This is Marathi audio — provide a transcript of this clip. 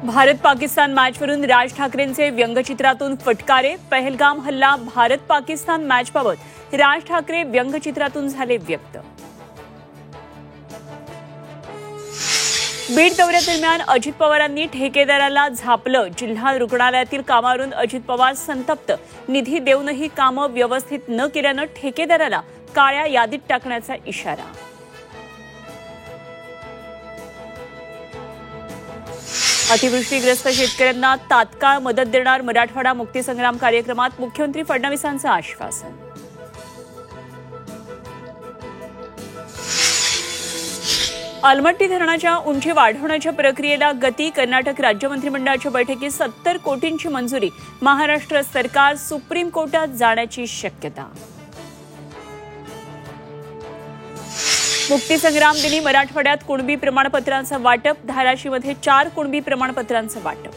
भारत पाकिस्तान मॅचवरून राज ठाकरेंचे व्यंगचित्रातून फटकारे. पहलगाम हल्ला भारत पाकिस्तान मॅचबाबत राज ठाकरे व्यंगचित्रातून झाले व्यक्त. बीड दौऱ्यादरम्यान अजित पवारांनी ठेकेदाराला झापलं. जिल्हा रुग्णालयातील कामावरून अजित पवार संतप्त. निधी देऊनही कामं व्यवस्थित न केल्यानं ठेकेदाराला काळ्या यादीत टाकण्याचा इशारा. अतिवृष्टीग्रस्त शेतकऱ्यांना तात्काळ मदत देणार. मराठवाडा मुक्तीसंग्राम कार्यक्रमात मुख्यमंत्री फडणवीसांचं आश्वासन. अलमट्टी धरणाच्या उंची वाढवण्याच्या प्रक्रियेला गती. कर्नाटक राज्य मंत्रिमंडळाच्या बैठकीत 70 कोटींची मंजुरी. महाराष्ट्र सरकार सुप्रीम कोर्टात जाण्याची शक्यता. मुक्तीसंग्राम दिनी मराठवाड्यात कुणबी प्रमाणपत्रांचं वाटप. धाराशीमध्ये 4 कुणबी प्रमाणपत्रांचं वाटप.